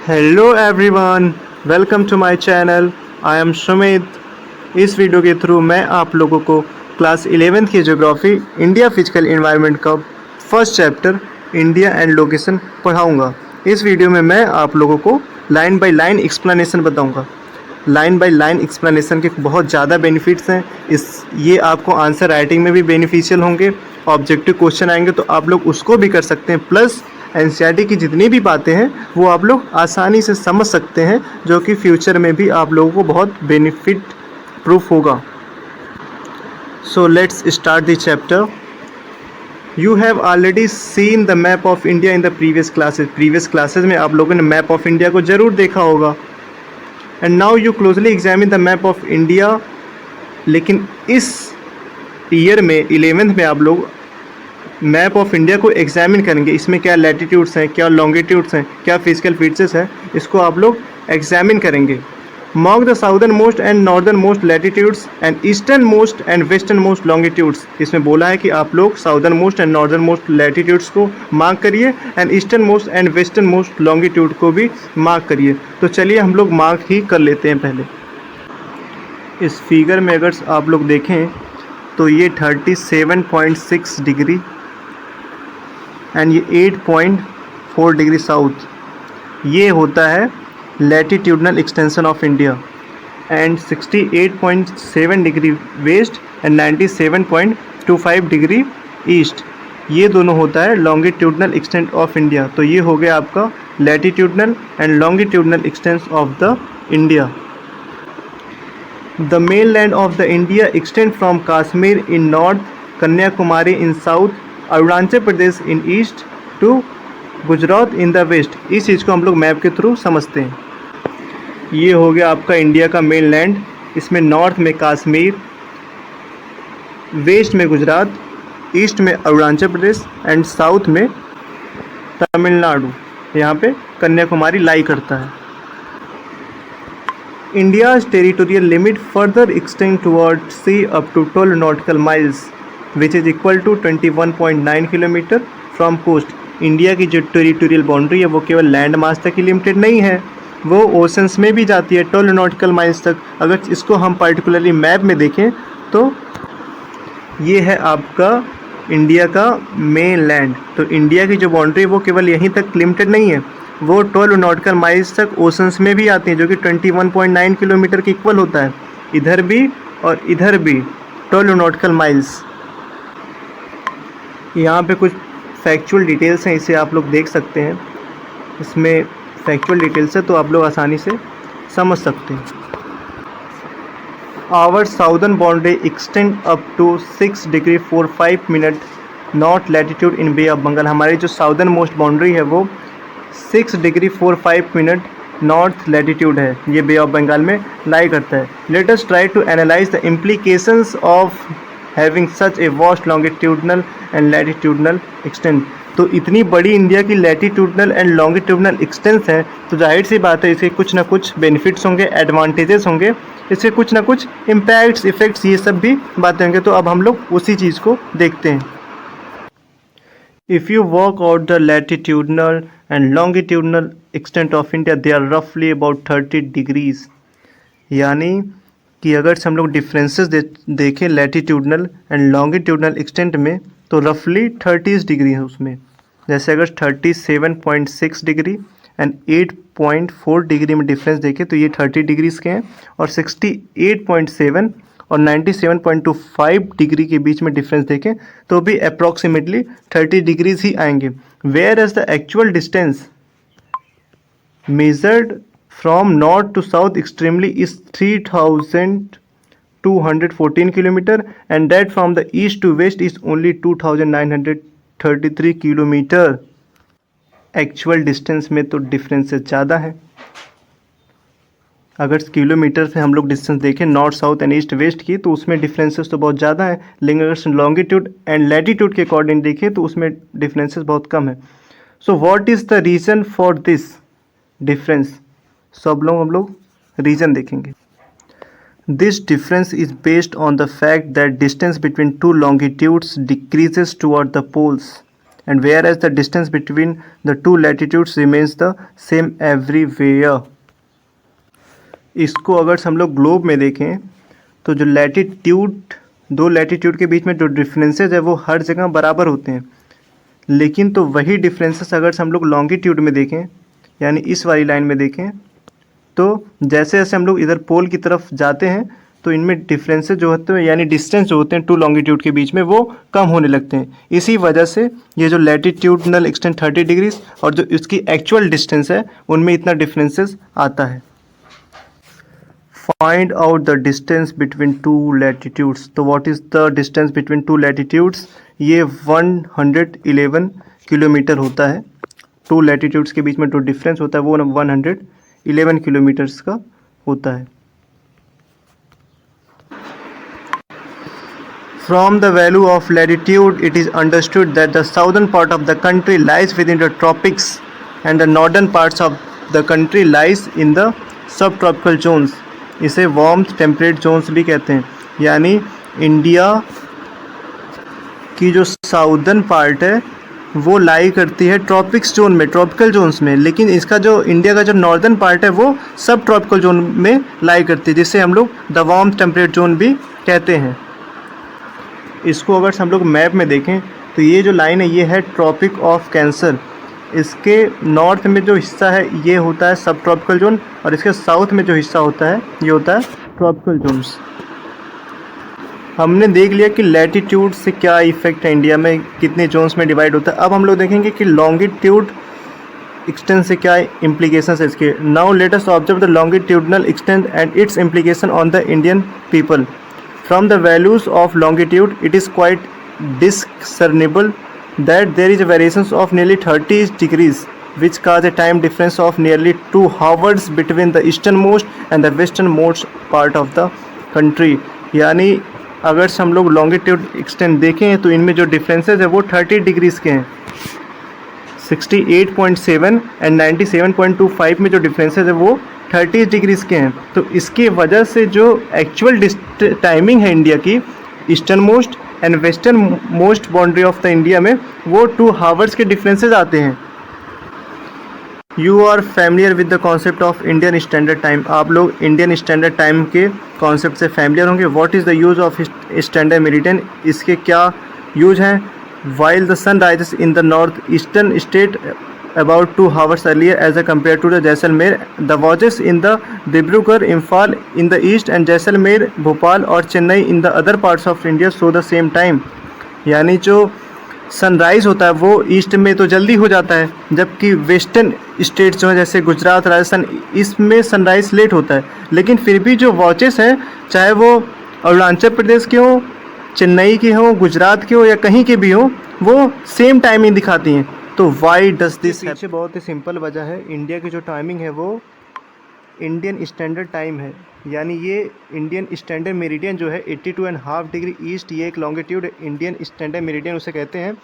Hello everyone, welcome to my channel. I am Sumit. इस video के through मैं आप लोगों को क्लास 11th की ज्योग्राफी इंडिया फिजिकल एनवायरनमेंट का first chapter India and location पढ़ाऊंगा। इस वीडियो में मैं आप लोगों को लाइन बाय लाइन एक्सप्लेनेशन बताऊंगा। लाइन बाय लाइन एक्सप्लेनेशन के बहुत ज़्यादा बेनिफिट्स हैं। ये आपको आंसर राइटिंग में भी बेनिफिशियल होंगे। ऑब्जेक्टिव क्वेश्चन आएंगे तो आप लोग उसको भी कर सकते हैं। प्लस एनसीईआरटी की जितनी भी बातें हैं वो आप लोग आसानी से समझ सकते हैं, जो कि फ्यूचर में भी आप लोगों को बहुत बेनिफिट प्रूफ होगा। So let's start the chapter. You have already seen the map of India in the previous classes में आप लोगों ने मैप ऑफ इंडिया को ज़रूर देखा होगा। And now you closely examine the map of India. लेकिन इस ईयर में 11th में आप लोग मैप ऑफ इंडिया को एग्जामिन करेंगे। इसमें क्या लैटिट्यूड्स हैं, क्या लॉन्गिट्यूड्स हैं, क्या फिजिकल फीचर्स हैं, इसको आप लोग एग्जामिन करेंगे। Mark the southern most and northern most latitudes and eastern most and western most longitudes. इसमें बोला है कि आप लोग southern most and northern most latitudes को मार्क करिए and eastern most and western most longitude को भी मार्क करिए। तो चलिए हम लोग मार्क ही कर लेते हैं। पहले इस फिगर में अगर आप लोग देखें तो ये 37.6 डिग्री एंड ये 8.4 डिग्री साउथ, ये होता है latitudinal extension of India. And 68.7 degree west and 97.25 degree east, ये दोनों होता है लॉन्गिट्यूडनल एक्सटेंट ऑफ इंडिया। तो ये हो गया आपका latitudinal and longitudinal extents of the India. The main land of the India extend from Kashmir in north, Kanyakumari in south, Arunachal Pradesh in east to Gujarat in the west. इस चीज़ को हम लोग मैप के थ्रू समझते हैं। ये हो गया आपका इंडिया का मेन लैंड। इसमें नॉर्थ में कश्मीर, वेस्ट में गुजरात, ईस्ट में अरुणाचल प्रदेश एंड साउथ में तमिलनाडु, यहाँ पे कन्याकुमारी लाई करता है। India's territorial limit further extend towards sea up to 12 nautical miles, which is equal to 21.9 kilometre from coast. India की जो टेरिटोरियल बाउंड्री है वो केवल लैंड मास तक ही लिमिटेड नहीं है, वो ओशंस में भी जाती है 12 नॉटिकल माइल्स तक। अगर इसको हम पर्टिकुलरली मैप में देखें तो ये है आपका इंडिया का मेन लैंड। तो इंडिया की जो बाउंड्री है वो केवल यहीं तक लिमिटेड नहीं है, वो 12 नॉटिकल माइल्स तक ओशंस में भी आती हैं, जो कि 21.9 किलोमीटर के इक्वल होता है। इधर भी और इधर भी 12 नॉटिकल माइल्स। यहाँ पे कुछ फैक्चुअल डिटेल्स हैं, इसे आप लोग देख सकते हैं। इसमें फैक्चुअल डिटेल्स है तो आप लोग आसानी से समझ सकते हैं। Our southern boundary extend up to 6 degree 45 minute north latitude in Bay of Bengal. हमारी जो साउदर्न मोस्ट बाउंड्री है वो 6 डिग्री 45 मिनट नॉर्थ लैटिट्यूड है, ये बे ऑफ बंगाल में लाई करता है। Let us try to analyse the implications of having such a vast longitudinal and latitudinal extent. तो इतनी बड़ी इंडिया की लैटिट्यूडनल एंड लॉन्गिट्यूडनल एक्सटेंस है, तो जाहिर सी बात है इसके कुछ ना कुछ बेनिफिट्स होंगे, एडवांटेजेस होंगे, इससे कुछ ना कुछ इम्पैक्ट्स, इफेक्ट्स, ये सब भी बातें होंगे। तो अब हम लोग उसी चीज़ को देखते हैं। If you work out the latitudinal and longitudinal extent of India, they are roughly about 30 degrees। यानी कि अगर हम लोग डिफरेंसेस देखें लैटिट्यूडनल एंड लॉन्गिट्यूडनल एक्सटेंट में, तो रफली 30 डिग्री है उसमें। जैसे अगर 37.6 डिग्री एंड 8.4 डिग्री में डिफरेंस देखें तो ये 30 डिग्रीज के हैं, और 68.7 और 97.25 डिग्री के बीच में डिफरेंस देखें तो भी अप्रॉक्सीमेटली 30 डिग्रीज ही आएंगे। Whereas the actual distance measured from north to south extremely is 3214 kilometre and that from the east to west is only 2933 kilometre. Actual distance में तो डिफरेंसेस ज़्यादा है। अगर किलोमीटर से हम लोग डिस्टेंस देखें north south and east west की, तो उसमें डिफरेंसेस तो बहुत ज़्यादा है। लेकिन अगर लॉन्गिट्यूड एंड लैटिट्यूड के अकॉर्डिंग देखें तो उसमें डिफरेंसेस बहुत कम है। So what is the reason for this difference? So अब हम लोग रीज़न देखेंगे। This difference is based on the fact that distance between two longitudes decreases toward the poles and whereas the distance between the two latitudes remains the same everywhere. इसको अगर हम लोग globe में देखें तो जो लैटिट्यूड, दो लैटिट्यूड के बीच में जो डिफरेंसेस है वो हर जगह बराबर होते हैं, लेकिन तो वही डिफरेंसेस अगर हम लोग लॉन्गिट्यूड में देखें यानी इस वाली लाइन में देखें तो जैसे जैसे हम लोग इधर पोल की तरफ जाते हैं तो इनमें डिफरेंसेस जो होते हैं यानी डिस्टेंस जो होते हैं टू लॉन्गिट्यूड के बीच में वो कम होने लगते हैं। इसी वजह से ये जो लैटिट्यूडनल एक्सटेंट 30 डिग्रीज और जो इसकी एक्चुअल डिस्टेंस है उनमें इतना डिफरेंसेस आता है। Find out the distance between two latitudes. तो what is the distance between two latitudes? ये 111 किलोमीटर होता है। टू लैटिट्यूड्स के बीच में जो डिफरेंस होता है वो 111 किलोमीटर्स का होता है। From the value of latitude, it is understood that the southern part of the country lies within the tropics and the northern parts of the country lies in the subtropical zones. इसे warm temperate zones भी कहते हैं। यानी India की जो southern part है वो लाई करती है ट्रॉपिक्स जोन में, ट्रॉपिकल जोन्स में, लेकिन इसका जो इंडिया का जो नॉर्दर्न पार्ट है वो सब ट्रॉपिकल जोन में लाई करती है, जिसे हम लोग द वार्म टेम्परेट जोन भी कहते हैं। इसको अगर हम लोग मैप में देखें तो ये जो लाइन है ये है ट्रॉपिक ऑफ कैंसर। इसके नॉर्थ में जो हिस्सा है ये होता है सब ट्रॉपिकल जोन और इसके साउथ में जो हिस्सा होता है ये होता है ट्रॉपिकल जोन्स। हमने देख लिया कि लैटिट्यूड से क्या इफेक्ट है, इंडिया में कितने जोन्स में डिवाइड होता है। अब हम लोग देखेंगे कि लॉन्गिट्यूड एक्सटेंट से क्या इम्प्लीकेशंस है इसके। Now let us observe the longitudinal extent and it's implication on the Indian people. From the values of longitude, it is quite discernible that there is a variations of nearly 30 degrees, which cause a time difference of nearly 2 hours between the easternmost and the westernmost part of the country. यानी अगर हम लोग longitude extent देखें तो इनमें जो differences है वो 30 डिग्रीज के हैं। 68.7 एंड 97.25 में जो डिफरेंसेस है वो 30 डिग्रीज के हैं। तो इसकी वजह से जो एक्चुअल टाइमिंग है इंडिया की eastern most and western most boundary of the India में वो 2 हावर्स के डिफरेंसेस आते हैं। You are familiar with the concept of Indian standard time. आप लोग इंडियन स्टैंडर्ड टाइम के कॉन्सेप्ट से फैमिलियर होंगे। What is the use of standard meridian? इसके क्या यूज हैं? While the sun rises in the northeastern state about 2 hours earlier as compared to the Jaisalmer, the watches in the Dibrugarh, Imphal in the east and Jaisalmer, Bhopal और Chennai in the other parts of India show the same time। यानी जो sunrise होता है वो east में तो जल्दी हो जाता है, जबकि वेस्टर्न स्टेट्स जो है जैसे गुजरात, राजस्थान, इसमें सनराइज़ लेट होता है। लेकिन फिर भी जो वॉचेस हैं चाहे वो अरुणाचल प्रदेश के हों, चेन्नई की हो, गुजरात की हो या कहीं के भी हो, वो सेम टाइमिंग दिखाती हैं। तो वाई डज दिस? पीछे बहुत ही सिंपल वजह है। इंडिया की जो टाइमिंग है वो इंडियन स्टैंडर्ड टाइम है, यानी ये इंडियन स्टैंडर्ड मेरिडियन जो है 82.5 डिग्री ईस्ट, ये एक लॉन्गिट्यूड इंडियन स्टैंडर्ड मेरिडियन उसे कहते हैं।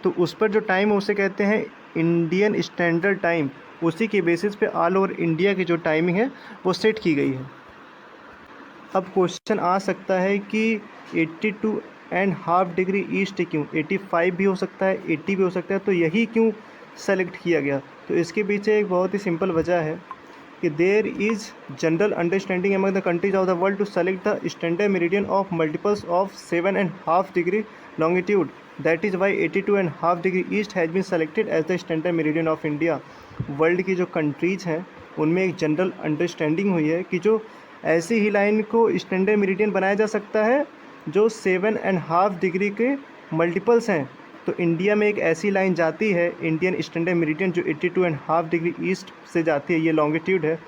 तो उस पर जो टाइम है उसे कहते हैं इंडियन स्टैंडर्ड टाइम। उसी के बेसिस पे ऑल ओवर इंडिया की जो टाइमिंग है वो सेट की गई है। अब क्वेश्चन आ सकता है कि 82.5 डिग्री ईस्ट क्यों? 85 भी हो सकता है, 80 भी हो सकता है, तो यही क्यों सेलेक्ट किया गया? तो इसके पीछे एक बहुत ही सिंपल वजह है कि there is general understanding among the countries of the world to select the standard meridian of multiples of 7.5 degree longitude. That is why 82.5 degree east has been selected as the standard meridian of India. World की जो countries हैं उनमें एक general understanding हुई है कि जो ऐसी ही लाइन को स्टैंडर्ड मेरिडियन बनाया जा सकता है जो 7.5 डिग्री के मल्टीपल्स हैं। तो इंडिया में एक ऐसी लाइन जाती है इंडियन स्टैंडर्ड मेरिडियन जो 82.5 डिग्री ईस्ट से जाती है, ये लॉन्गिट्यूड है,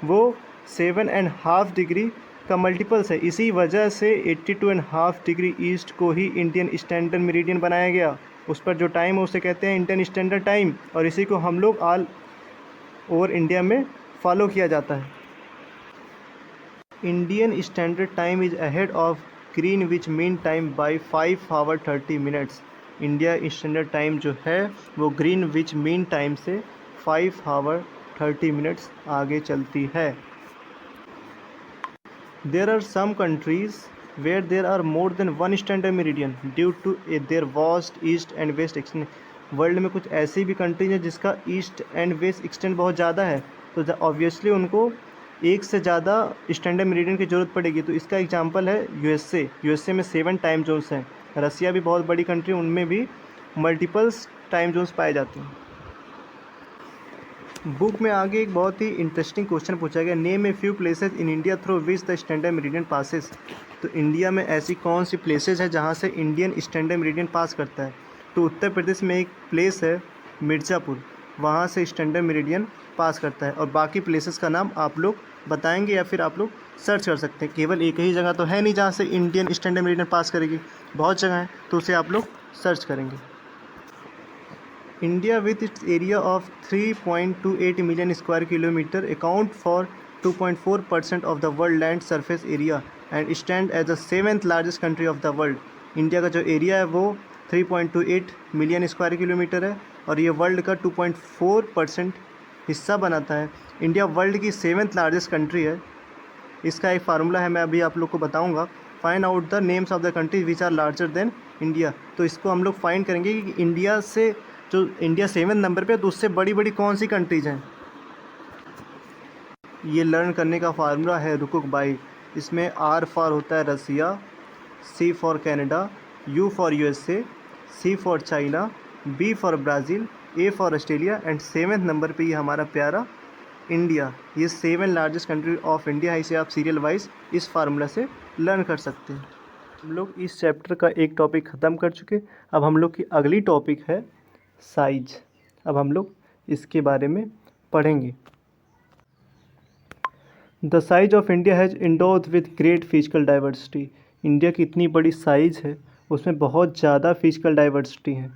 वो 7.5 डिग्री का मल्टीपल्स है। इसी वजह से 82.5 डिग्री ईस्ट को ही इंडियन स्टैंडर्ड मेरिडियन बनाया गया। उस पर जो टाइम है उसे कहते हैं इंडियन स्टैंडर्ड टाइम, और इसी को हम लोग ऑल ओवर इंडिया में फॉलो किया जाता है। Indian standard time is ahead of Greenwich mean time by 5 hour 30 minutes. India standard time जो है वो ग्रीनविच मीन टाइम से 5 आवर 30 मिनट्स आगे चलती है। There are some countries where there are more than one standard meridian due to their vast east and west extent. World में कुछ ऐसी भी कंट्रीज हैं जिसका ईस्ट एंड वेस्ट एक्सटेंड बहुत ज़्यादा है, तो ऑब्वियसली उनको एक से ज़्यादा स्टैंडर्ड मेरिडियन की ज़रूरत पड़ेगी। तो इसका एग्जांपल है यूएसए में 7 टाइम जोन्स हैं। रसिया भी बहुत बड़ी कंट्री, उनमें भी मल्टीपल्स टाइम जोन्स पाए जाते हैं। बुक में आगे एक बहुत ही इंटरेस्टिंग क्वेश्चन पूछा गया, name a few places in India through which the standard meridian passes. तो इंडिया में ऐसी कौन सी प्लेसेस है जहाँ से इंडियन स्टैंडर्ड मेरिडियन पास करता है। तो उत्तर प्रदेश में एक प्लेस है मिर्ज़ापुर, वहाँ से स्टैंडर्ड मेरिडियन पास करता है। और बाकी प्लेसेस का नाम आप लोग बताएंगे या फिर आप लोग सर्च कर सकते हैं। केवल एक ही जगह तो है नहीं जहाँ से इंडियन स्टैंडर्ड मेरिडियन पास करेगी, बहुत जगह है, तो उसे आप लोग सर्च करेंगे। India with its area of 3.28 million square kilometre account for 2.4% of the world land surface area and stand as the 7th largest country of the world. India का जो एरिया है वो 3.28 मिलियन स्क्वायर किलोमीटर है और ये world का 2.4% हिस्सा बनाता है। इंडिया वर्ल्ड की 7th लार्जेस्ट कंट्री है। इसका एक फार्मूला है, मैं अभी आप लोग को बताऊंगा। Find out the names of the countries which are larger than India. तो इसको हम लोग फाइंड करेंगे कि इंडिया से जो इंडिया 7 नंबर पे है तो उससे बड़ी बड़ी कौन सी कंट्रीज हैं। ये लर्न करने का फार्मूला है रुकुक बाई। इसमें R फॉर होता है रसिया, C for Canada, U for USA, C for China, B for Brazil, A for Australia and 7th number पे ये हमारा प्यारा इंडिया। ये 7 लार्जेस्ट कंट्री ऑफ इंडिया है। इसे आप सीरियल वाइज इस फार्मूला से लर्न कर सकते हैं। हम लोग इस चैप्टर का एक टॉपिक ख़त्म कर चुके। अब हम लोग की अगली टॉपिक है साइज। अब हम लोग इसके बारे में पढ़ेंगे। The size of India has endured with great physical diversity. India की इतनी बड़ी साइज़ है, उसमें बहुत ज़्यादा फिजिकल डाइवर्सिटी है।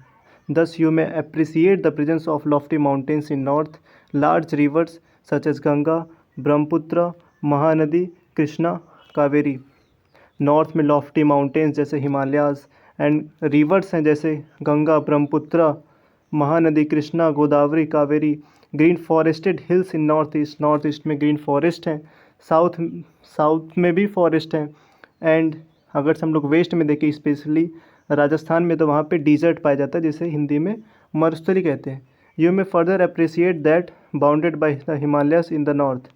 Thus you may appreciate the presence of lofty mountains in north, large rivers such as Ganga, Brahmaputra, Mahanadi, Krishna, Kaveri। North में lofty mountains जैसे हिमालयाज़ एंड रिवर्स हैं जैसे Ganga, Brahmaputra, Mahanadi, Krishna, Godavari, Kaveri. Green forested hills in north east में green forest हैं। South में भी forest हैं। And अगर हम लोग वेस्ट में देखें स्पेशली राजस्थान में, तो वहाँ पे डिज़र्ट पाया जाता है जिसे हिंदी में मरुस्थली कहते हैं। यू में further appreciate that bounded by the Himalayas in the north.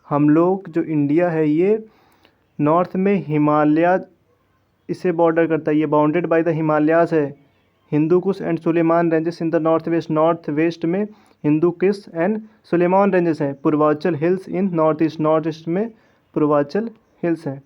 हम लोग जो इंडिया है ये नॉर्थ में हिमालय इसे बॉर्डर करता है, ये बाउंडेड बाय द हिमालयास है। Hindu Kush and Sulaiman ranges in the north west में हिंदू कुश एंड सुलेमान रेंजेस हैं। Purvanchal hills in north east में पूर्वांचल हिल्स हैं।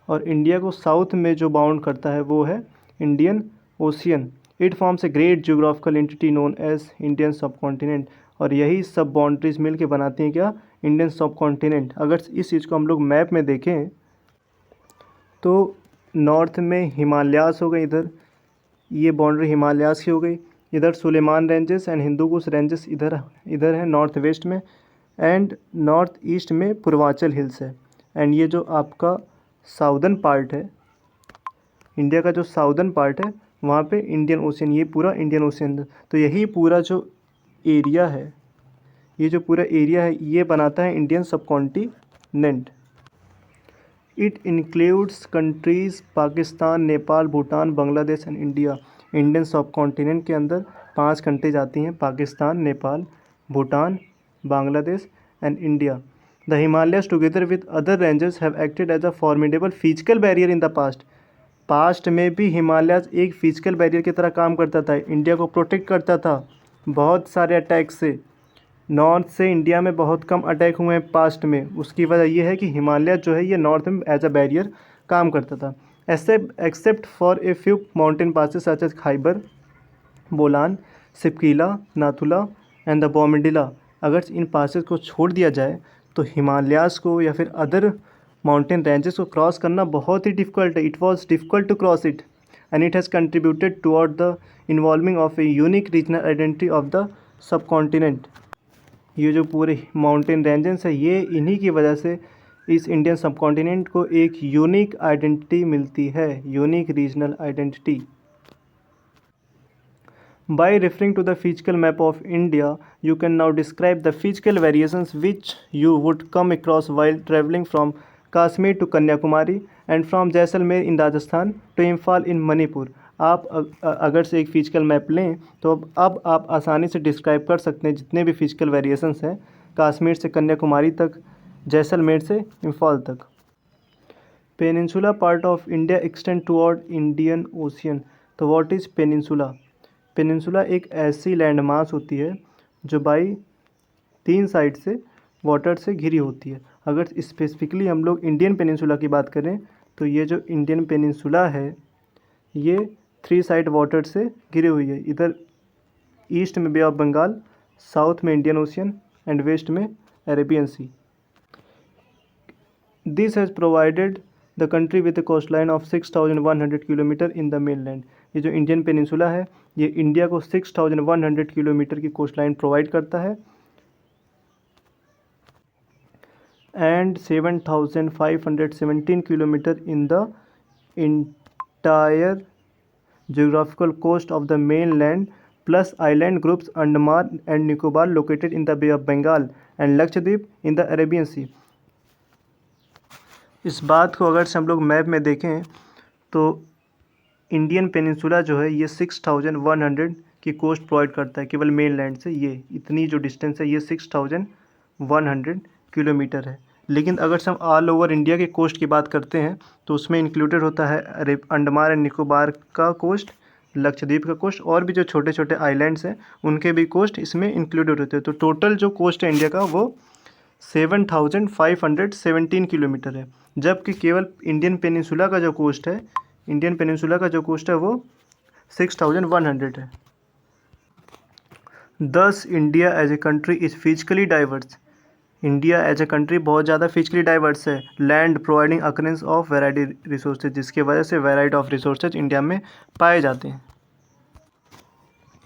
और इंडिया को साउथ में जो बाउंड करता है वो है Indian Ocean. It forms a great geographical entity known as Indian subcontinent. और यही सब बाउंड्रीज मिल के बनाती हैं क्या, इंडियन सब कॉन्टिनेंट। अगर इस चीज़ को हम लोग मैप में देखें तो नॉर्थ में हिमालयास हो गई, इधर ये बाउंड्री हिमालयास की हो गई, इधर Sulaiman ranges and Hindu Kush ranges इधर है नॉर्थ वेस्ट में, एंड नॉर्थ ईस्ट में पूर्वांचल हिल्स है। एंड ये जो आपका साउदर्न पार्ट है इंडिया का, जो साउदर्न पार्ट है वहाँ पे इंडियन ओशियन, ये पूरा इंडियन ओशियन। तो यही पूरा जो एरिया है, ये जो पूरा एरिया है ये बनाता है Indian subcontinent. It includes countries Pakistan, Nepal, Bhutan, Bangladesh and India. Indian subcontinent के अंदर 5 कंट्रीज आती हैं, Pakistan, Nepal, Bhutan, Bangladesh and India. The Himalayas together with other ranges have acted as a formidable physical barrier in the past में भी हिमालयस एक फिजिकल बैरियर की तरह काम करता था, इंडिया को प्रोटेक्ट करता था बहुत सारे अटैक से। नॉर्थ से इंडिया में बहुत कम अटैक हुए हैं पास्ट में। उसकी वजह यह है कि हिमालय जो है ये नॉर्थ में एज अ बैरियर काम करता था। Except for a few mountain passes such as Khyber, Bolan, Shipkila, Nathula and the Bomdila. अगर इन पासेस को छोड़ दिया जाए तो हिमालयास को या फिर अदर माउंटेन रेंजेस को क्रॉस करना बहुत ही डिफ़िकल्ट है। It was difficult to cross it and it has contributed toward the involving of a unique regional identity of the subcontinent. ये जो पूरे माउंटेन रेंजेस है ये इन्हीं की वजह से इस इंडियन सब कॉन्टिनेंट को एक यूनिक आइडेंटिटी मिलती है, unique regional identity. By referring to the physical map of India, you can now describe the physical variations which you would come across while traveling from Kashmir to Kanyakumari and from Jaisalmer in Rajasthan to Imphal in Manipur। आप अगर से एक physical map लें तो अब आप आसानी से डिस्क्राइब कर सकते हैं जितने भी फिजिकल वेरिएशंस हैं, कश्मीर से कन्याकुमारी तक, जैसलमेर से इम्फाल तक। Peninsula part of India extend toward Indian ocean. तो व्हाट इज़ पेनिनसुला? पेनिनसुला एक ऐसी लैंड मास होती है जो बाई 3 साइड से वाटर से घिरी होती है। अगर स्पेसिफिकली हम लोग इंडियन पेनिनसुला की बात करें तो ये जो इंडियन पेनिनसुला है ये 3 साइड वाटर से घिरी हुई है। इधर ईस्ट में बे ऑफ बंगाल, साउथ में इंडियन ओशियन एंड वेस्ट में Arabian Sea. This has provided the country with a coastline of 6100 kilometre in the mainland. ये जो इंडियन पेनिनसुला है ये इंडिया को 6100 किलोमीटर की कोस्ट लाइन प्रोवाइड करता है and 7517 kilometre in the entire geographical coast of the mainland plus island groups Andaman and Nicobar located in the Bay of Bengal and Lakshadweep in the Arabian Sea। इस बात को अगर से हम लोग map में देखें तो इंडियन पेनिनसुला जो है ये 6100 की कोस्ट प्रोवाइड करता है केवल मेन लैंड से। ये इतनी जो डिस्टेंस है ये 6100 किलोमीटर है। लेकिन अगर से हम ऑल ओवर इंडिया के कोस्ट की बात करते हैं तो उसमें इंक्लूडेड होता है अंडमान एंड निकोबार का कोस्ट, लक्षद्वीप का कोस्ट और भी जो छोटे छोटे आइलैंड्स हैं उनके भी कोस्ट इसमें इंक्लूडेड होते हैं। तो टोटल जो कोस्ट है इंडिया का वो 7517 किलोमीटर है, जबकि केवल इंडियन पेनिनसुला का जो कोस्ट है वो 6100 है। Thus India as a country is physically diverse. India as a country बहुत ज़्यादा फिजिकली डाइवर्स है। Land providing occurrence of variety resources, जिसके वजह से वेराइटी ऑफ रिसोर्सेज इंडिया में पाए जाते हैं।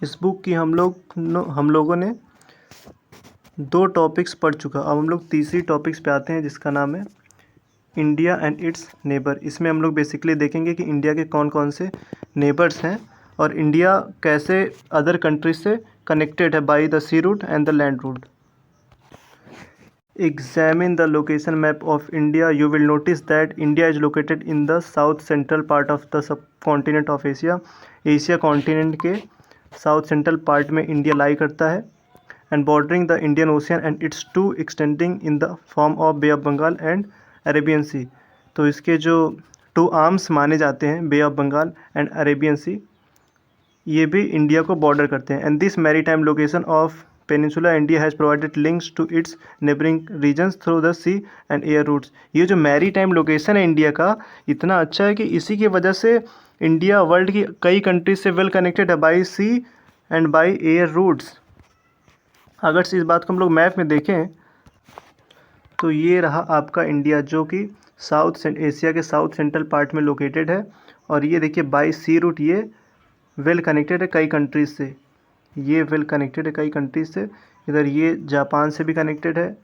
इस बुक की हम लोगों ने 2 टॉपिक्स पढ़ चुका। अब हम लोग तीसरी टॉपिक्स पे आते हैं जिसका नाम है इंडिया एंड इट्स नेबर। इसमें हम लोग बेसिकली देखेंगे कि इंडिया के कौन कौन से नेबर्स हैं और इंडिया कैसे अदर कंट्रीज से कनेक्टेड है by the sea route and the land route. Examine the location map of India. You will notice that India is located in the south central part of the subcontinent of Asia. Asia continent के south central part में India lie करता है and bordering the Indian Ocean and its two extending in the form of Bay of Bengal and Arabian Sea. तो इसके जो 2 arms माने जाते हैं Bay of Bengal and Arabian Sea, ये भी इंडिया को बॉर्डर करते हैं। And this maritime location of peninsula India has provided links to its neighbouring regions through the sea and air routes. ये जो मैरी टाइम लोकेशन है इंडिया का इतना अच्छा है कि इसी की वजह से इंडिया वर्ल्ड की कई कंट्रीज से वेल कनेक्टेड है by sea and by air routes. अगर से इस बात को हम लोग मैप में देखें तो ये रहा आपका इंडिया जो कि एशिया के साउथ सेंट्रल पार्ट में लोकेटेड है और ये देखिए बाई सी रूट ये वेल कनेक्टेड है कई कंट्रीज से। ये वेल कनेक्टेड है कई कंट्रीज से। इधर ये जापान से भी कनेक्टेड है,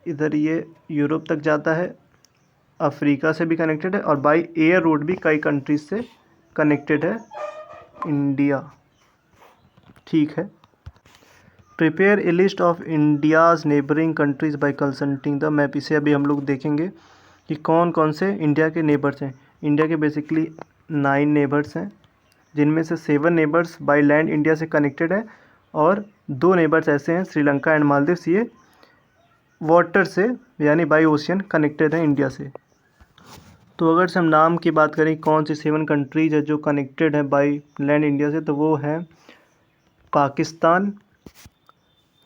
इधर ये यूरोप तक जाता है, अफ्रीका से भी कनेक्टेड है और बाई एयर रोड भी कई कंट्रीज से कनेक्टेड है इंडिया। ठीक है, prepare a list of India's neighbouring countries by consulting the map. इसे अभी हम लोग देखेंगे कि कौन कौन से इंडिया के नेबर्स हैं। इंडिया के बेसिकली 9 नेबर्स हैं जिनमें से 7 नेबर्स बाय लैंड इंडिया से कनेक्टेड है और 2 नेबर्स ऐसे हैं श्रीलंका एंड मालदीव्स, ये वाटर से यानी बाय ओशियन कनेक्टेड है इंडिया से। तो अगर से हम नाम की बात करें कौन सी 7 कंट्रीज है जो कनेक्टेड है बाय लैंड इंडिया से, तो वो है Pakistan,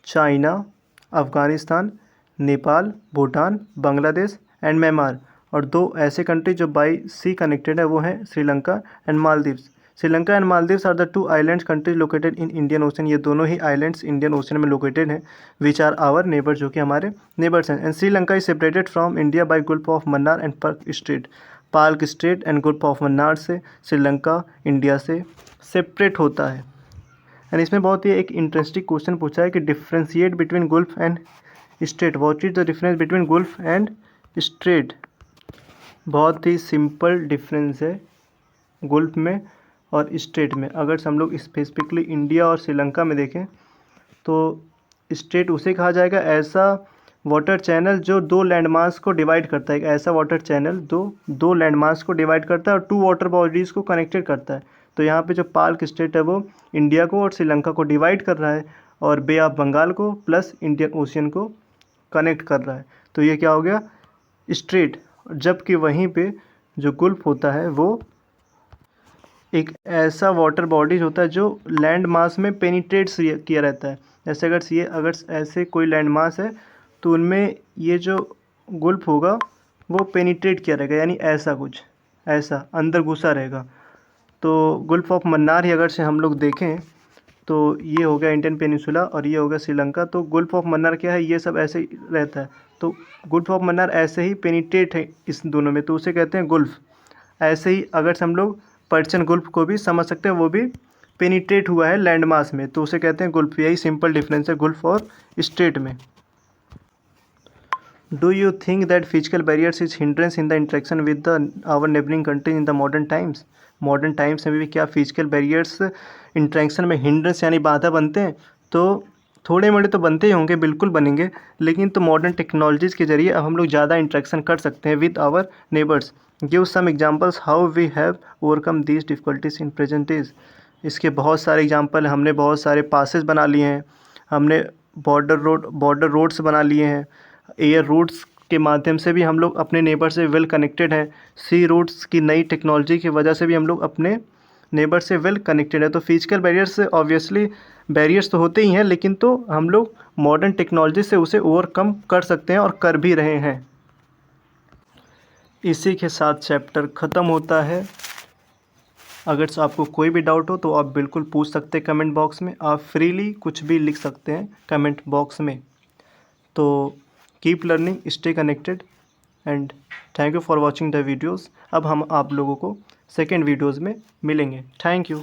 China, Afghanistan, Nepal, Bhutan, Bangladesh and Myanmar. और 2 ऐसे कंट्री जो बाय सी कनेक्टेड है वो हैं Sri Lanka and Maldives. Sri Lanka and Maldives are the 2 islands countries located in Indian Ocean. ये दोनों ही आइलैंड्स इंडियन ओशन में लोकेटेड हैं विच आर आवर नेबर, जो कि हमारे नेबर्स हैं। And Sri Lanka is separated from India by gulf of Mannar and park straight. Park straight and gulf of Mannar से श्रीलंका इंडिया से सेपरेट होता है। एंड इसमें बहुत ही एक इंटरेस्टिंग क्वेश्चन पूछा है कि differentiate between gulf and straight. What is the difference between gulf and straight? बहुत ही सिंपल डिफरेंस है गल्फ में और स्ट्रेट में। अगर हम लोग स्पेसिफिकली इंडिया और श्रीलंका में देखें तो स्ट्रेट उसे कहा जाएगा ऐसा वाटर चैनल जो दो लैंडमास को डिवाइड करता है। एक ऐसा वाटर चैनल दो लैंडमास को डिवाइड करता है और टू वाटर बॉडीज़ को कनेक्टेड करता है। तो यहाँ पे जो पार्क स्टेट है वो इंडिया को और श्रीलंका को डिवाइड कर रहा है और बे ऑफ बंगाल को प्लस इंडियन ओशियन को कनेक्ट कर रहा है। तो ये क्या हो गया, स्ट्रेट। जबकि वहीं पे जो गुल्फ होता है वो एक ऐसा वाटर बॉडीज होता है जो लैंड मास में पेनिट्रेट किया रहता है। जैसे अगर ऐसे कोई लैंड मास है तो उनमें ये जो गुल्फ होगा वो पेनिट्रेट किया रहेगा, यानी ऐसा कुछ ऐसा अंदर घुसा रहेगा। तो गुल्फ ऑफ मन्नार ही अगर से हम लोग देखें तो ये हो गया इंडियन पेनिसुला और ये हो गया श्रीलंका। तो गुल्फ ऑफ मन्नार क्या है, ये सब ऐसे ही रहता है। तो गुल्फ ऑफ मन्नार ऐसे ही पेनिट्रेट है इस दोनों में, तो उसे कहते हैं गुल्फ। ऐसे ही अगर से हम लोग पर्शियन गुल्फ को भी समझ सकते हैं, वो भी पेनिट्रेट हुआ है लैंड मास में, तो उसे कहते हैं गुल्फ। यही सिंपल डिफरेंस है गुल्फ और स्ट्रेट में। Do you think that physical barriers is hindrance in the interaction with the our neighbouring country in the modern times? Modern times में भी क्या फिजिकल बैरियर्स इंटरेक्शन में हिंड्रेंस यानी बाधा बनते हैं? तो थोड़े मोड़े तो बनते ही होंगे, बिल्कुल बनेंगे, लेकिन तो मॉडर्न टेक्नोलॉजीज़ के ज़रिए अब हम लोग ज़्यादा इंटरेक्शन कर सकते हैं with our neighbours. Give some examples how we have overcome these difficulties in present days. इसके बहुत सारे एग्जांपल, हमने बहुत सारे पासेस बना लिए हैं, हमने बॉर्डर रोड्स बना लिए हैं, एयर रूट्स के माध्यम से भी हम लोग अपने नेबर से वेल कनेक्टेड हैं, सी रूट्स की नई टेक्नोलॉजी की वजह से भी हम लोग अपने नेबर से वेल कनेक्टेड है। तो फिजिकल बैरियर्स ऑब्वियसली बैरियर्स तो होते ही हैं, लेकिन तो हम लोग मॉडर्न टेक्नोलॉजी से उसे ओवरकम कर सकते हैं और कर भी रहे हैं। इसी के साथ चैप्टर ख़त्म होता है। अगर आपको कोई भी डाउट हो तो आप बिल्कुल पूछ सकते हैं कमेंट बॉक्स में, आप फ्रीली कुछ भी लिख सकते हैं कमेंट बॉक्स में। तो keep learning, stay connected and thank you for watching the videos. अब हम आप लोगों को सेकेंड वीडियोज़ में मिलेंगे। Thank you.